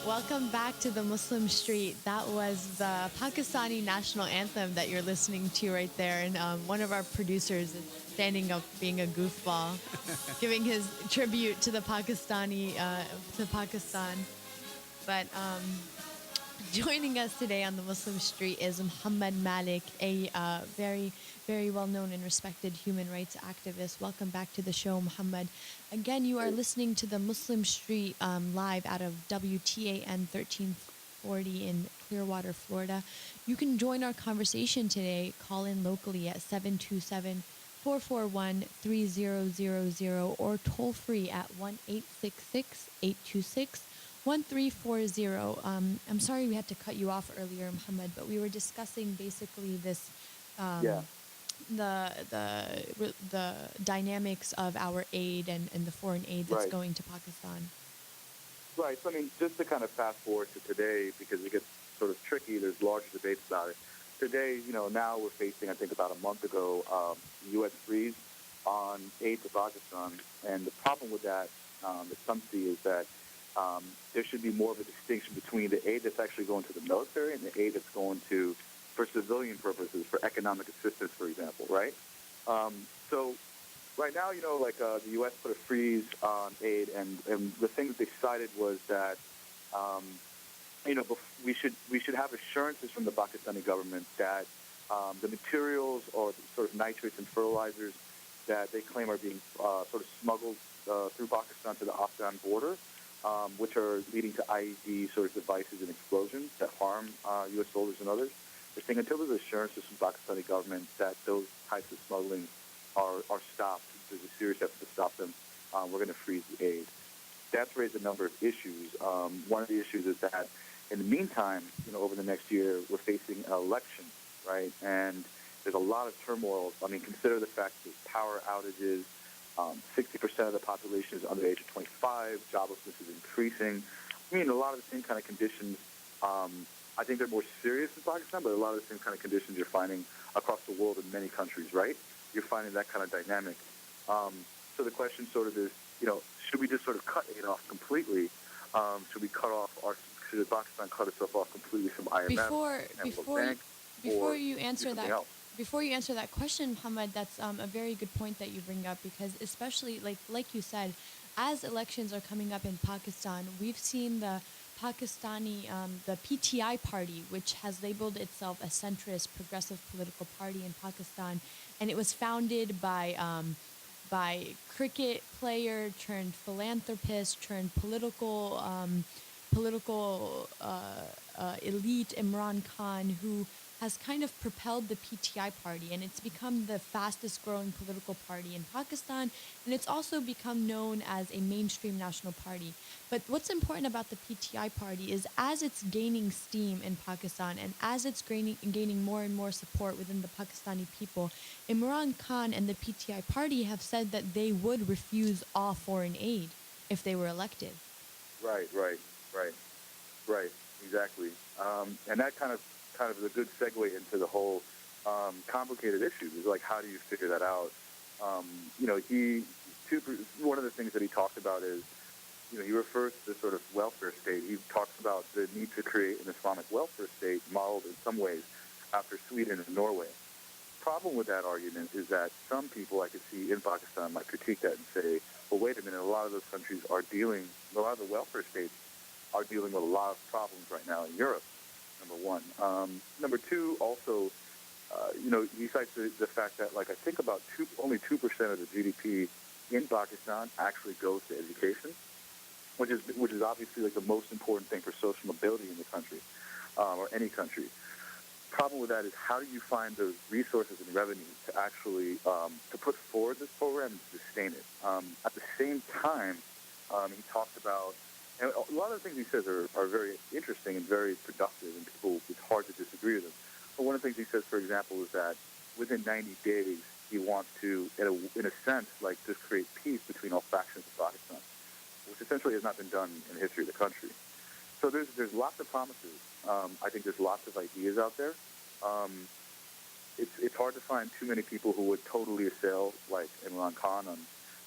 Welcome back to the Muslim Street. That was the Pakistani national anthem that you're listening to right there. And one of our producers is standing up being a goofball, giving his tribute to the to Pakistan. But joining us today on the Muslim Street is Muhammed Malik, a very, very well known and respected human rights activist. Welcome back to the show, Muhammad. Again, you are listening to the Muslim Street live out of WTAN 1340 in Clearwater, Florida. You can join our conversation today. Call in locally at 727 441 3000 or toll free at 1 826 1340. I'm sorry we had to cut you off earlier, Muhammad, but we were discussing basically this, Yeah, the dynamics of our aid and the foreign aid that's right, going to Pakistan. right. So, I mean, just to kind of fast forward to today, because it gets sort of tricky, there's larger debates about it. Today, now we're facing, I think about a month ago, U.S. freeze on aid to Pakistan. And the problem with that, that some see, is that there should be more of a distinction between the aid that's actually going to the military and the aid that's going to, for civilian purposes, for economic assistance, for example, right? So right now, the U.S. put a freeze on aid, and the thing that they cited was that, um, we should have assurances from the Pakistani government that the materials or the sort of nitrates and fertilizers that they claim are being sort of smuggled through Pakistan to the Afghan border, which are leading to IED sort of devices and explosions that harm U.S. soldiers and others. They're saying until there's assurances from Pakistani government that those types of smuggling are stopped, there's a serious effort to stop them, we're going to freeze the aid. That's raised a number of issues. One of the issues is that in the meantime, over the next year, we're facing an election, right? And there's a lot of turmoil. I mean, consider the fact that there's power outages. 60% of the population is under the age of 25. Joblessness is increasing. I mean, a lot of the same kind of conditions. I think they're more serious in Pakistan, but a lot of the same kind of conditions you're finding across the world in many countries, right? You're finding that kind of dynamic. So the question sort of is, should we just sort of cut aid off completely? Should Pakistan cut itself off completely from IMF Before and World before Bank, before or you do answer something that else? before you answer that question, Muhammad, that's a very good point that you bring up, because especially like you said, as elections are coming up in Pakistan, we've seen the PTI party, which has labeled itself a centrist progressive political party in Pakistan, and it was founded by cricket player turned philanthropist turned political elite Imran Khan, who has kind of propelled the PTI party, and it's become the fastest growing political party in Pakistan, and it's also become known as a mainstream national party. But what's important about the PTI party is, as it's gaining steam in Pakistan and as it's gaining more and more support within the Pakistani people, Imran Khan and the PTI party have said that they would refuse all foreign aid if they were elected. Right, right, right, right. Exactly. And that kind of is a good segue into the whole complicated issue. Is like, how do you figure that out? Um, you know, he one of the things that he talked about is, he refers to the sort of welfare state. He talks about the need to create an Islamic welfare state modeled in some ways after Sweden and Norway. Problem with that argument is that some people I could see in Pakistan might critique that and say, well, wait a minute, a lot of those countries a lot of the welfare states are dealing with a lot of problems right now in Europe, number one. Number two, also, he cites the fact that, like, I think about only 2% of the GDP in Pakistan actually goes to education, which is obviously like the most important thing for social mobility in the country, or any country. Problem with that is, how do you find those resources and revenue to actually to put forward this program and sustain it? At the same time, he talked about, and a lot of the things he says are very interesting and very productive, and it's hard to disagree with him. But one of the things he says, for example, is that within 90 days, he wants to, in a sense, like, just create peace between all factions of Pakistan, which essentially has not been done in the history of the country. So there's lots of promises. I think there's lots of ideas out there. Um, it's hard to find too many people who would totally assail, like Imran Khan,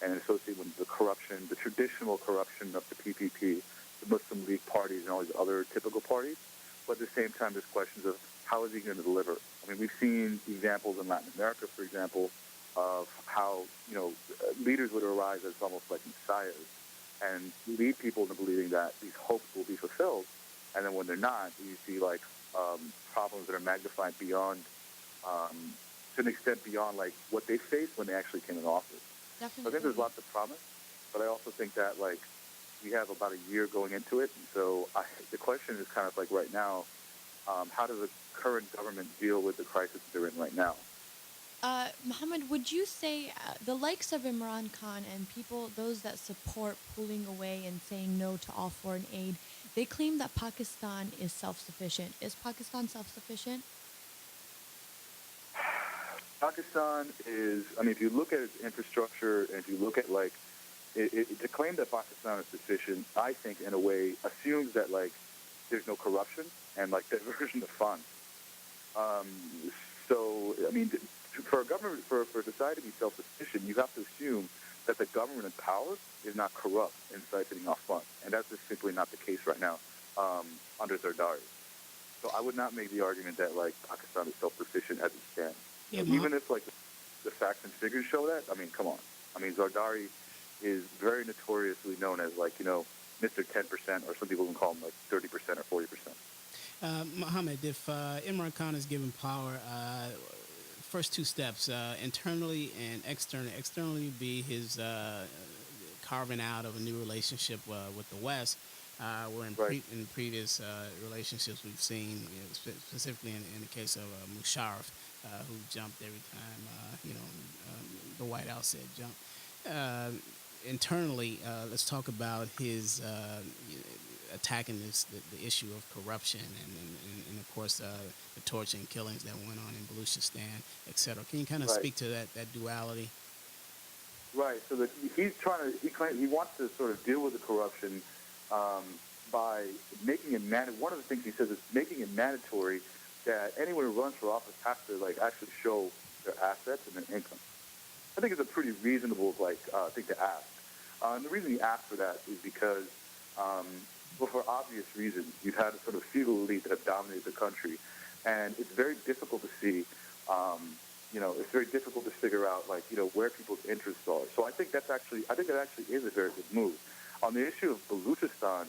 and associate with the corruption, the traditional corruption of the PPP, the Muslim League parties and all these other typical parties. But at the same time, there's questions of how is he going to deliver? I mean, we've seen examples in Latin America, for example, of how, leaders would arise as almost like messiahs and lead people into believing that these hopes will be fulfilled. And then when they're not, you see like problems that are magnified beyond, to an extent beyond like what they faced when they actually came in office. Definitely. So I think there's lots of promise, but I also think that like we have about a year going into it. And so the question is kind of like right now, how does the current government deal with the crisis they're in right now? Muhammad, would you say the likes of Imran Khan and people, those that support pulling away and saying no to all foreign aid, they claim that Pakistan is self-sufficient. Is Pakistan self-sufficient? Pakistan is, I mean, if you look at its infrastructure and if you look at like, to claim that Pakistan is sufficient, I think in a way assumes that like there's no corruption and like diversion of funds. So, I mean, for a government, for a society to be self-sufficient, you have to assume that the government in power is not corrupt in siphoning off funds. And that's just simply not the case right now under Zardari. So I would not make the argument that, like, Pakistan is self-sufficient as it stands. Yeah, even if, like, the facts and figures show that, I mean, come on. I mean, Zardari is very notoriously known as, like, Mr. 10%, or some people can call him, like, 30% or 40%. Muhammad, if Imran Khan is given power, first two steps, internally and externally. Externally would be his carving out of a new relationship with the West. Where in previous relationships we've seen, specifically in the case of Musharraf, who jumped every time, the White House said jump. Internally, let's talk about his attacking the issue of corruption and of course the torture and killings that went on in Baluchistan, et cetera. Can you kind of speak to that duality? Right. So he wants to sort of deal with the corruption by making it one of the things he says is making it mandatory that anyone who runs for office has to like actually show their assets and their income. I think it's a pretty reasonable thing to ask. And the reason he asked for that is because, well, for obvious reasons, you've had a sort of feudal elite that have dominated the country, and it's very difficult to see. It's very difficult to figure out where people's interests are. So I think that actually is a very good move. On the issue of Baluchistan,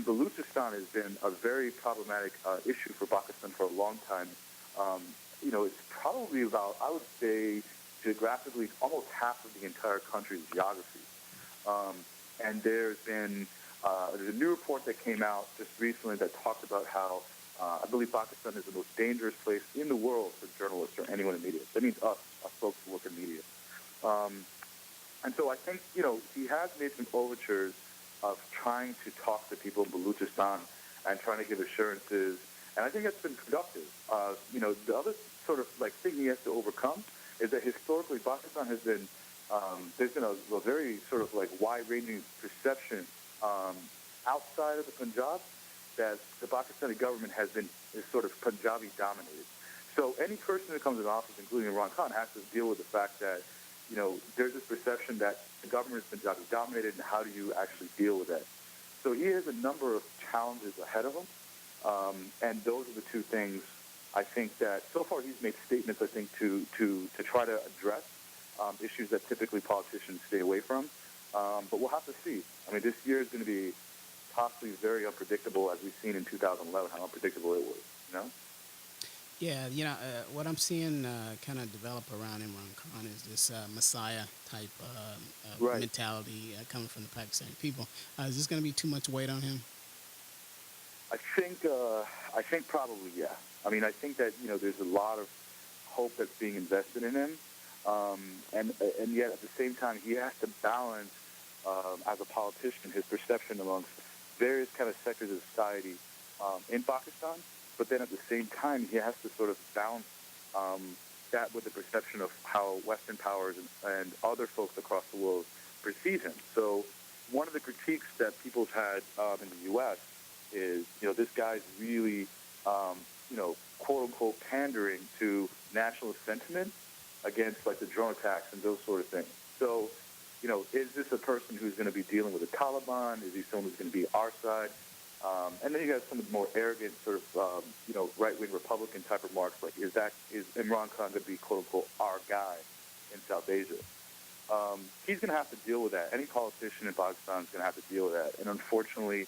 Baluchistan has been a very problematic issue for Pakistan for a long time. It's probably about, I would say, geographically, almost half of the entire country's geography. And there's a new report that came out just recently that talked about how I believe Pakistan is the most dangerous place in the world for journalists or anyone in media. That means us folks who work in media. And so I think, he has made some overtures of trying to talk to people in Baluchistan and trying to give assurances. And I think that's been productive. The other sort of thing he has to overcome is that historically Pakistan has been, there's been a very sort of wide-ranging perception outside of the Punjab that the Pakistani government is sort of Punjabi dominated. So any person who comes in office, including Imran Khan, has to deal with the fact that, there's this perception that the government is Punjabi dominated, and how do you actually deal with that? So he has a number of challenges ahead of him, and those are the two things I think that so far he's made statements, I think, to try to address issues that typically politicians stay away from. But we'll have to see. I mean, this year is going to be possibly very unpredictable, as we've seen in 2011, how unpredictable it was, Yeah, what I'm seeing kind of develop around Imran Khan is this Messiah-type mentality coming from the Pakistani people. Is this going to be too much weight on him? I think probably, yeah. I mean, I think that, there's a lot of hope that's being invested in him. And yet, at the same time, he has to balance, as a politician, his perception amongst various kind of sectors of society in Pakistan. But then at the same time, he has to sort of balance that with the perception of how Western powers and other folks across the world perceive him. So one of the critiques that people have had in the U.S. is, this guy's really, quote-unquote, pandering to nationalist sentiment against, the drone attacks and those sort of things. So is this a person who's going to be dealing with the Taliban? Is he someone who's going to be our side? And then you got some of the more arrogant sort of, right-wing Republican type remarks like, is Imran Khan going to be, quote-unquote, our guy in South Asia? He's going to have to deal with that. Any politician in Pakistan is going to have to deal with that. And unfortunately,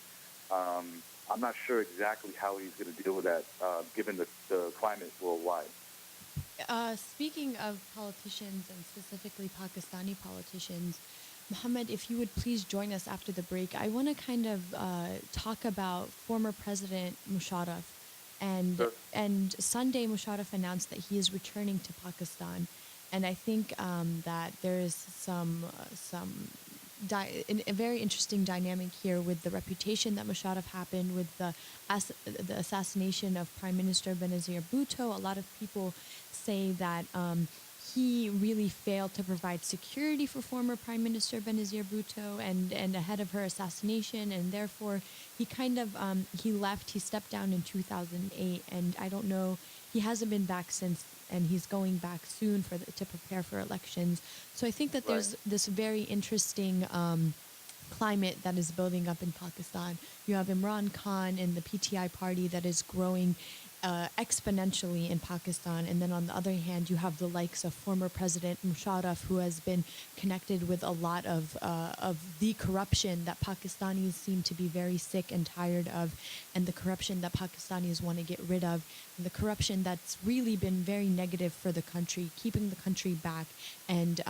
I'm not sure exactly how he's going to deal with that, given the climate worldwide. Speaking of politicians and specifically Pakistani politicians, Muhammad, if you would please join us after the break, I want to kind of talk about former President Musharraf. Sure. And Sunday, Musharraf announced that he is returning to Pakistan. And I think that there is a very interesting dynamic here with the reputation that Musharraf happened with the assassination of Prime Minister Benazir Bhutto. A lot of people say that he really failed to provide security for former Prime Minister Benazir Bhutto and ahead of her assassination, and therefore he kind of he left. He stepped down in 2008, and I don't know. He hasn't been back since, and he's going back soon to prepare for elections. So I think that there's this very interesting climate that is building up in Pakistan. You have Imran Khan and the PTI party that is growing exponentially in Pakistan, and then on the other hand, you have the likes of former President Musharraf, who has been connected with a lot of the corruption that Pakistanis seem to be very sick and tired of, and the corruption that Pakistanis want to get rid of, and the corruption that's really been very negative for the country, keeping the country back, and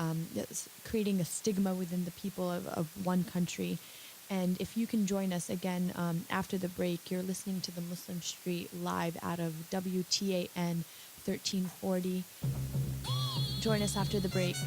creating a stigma within the people of one country. And if you can join us again after the break, you're listening to the Muslim Street live out of WTAN 1340. Join us after the break.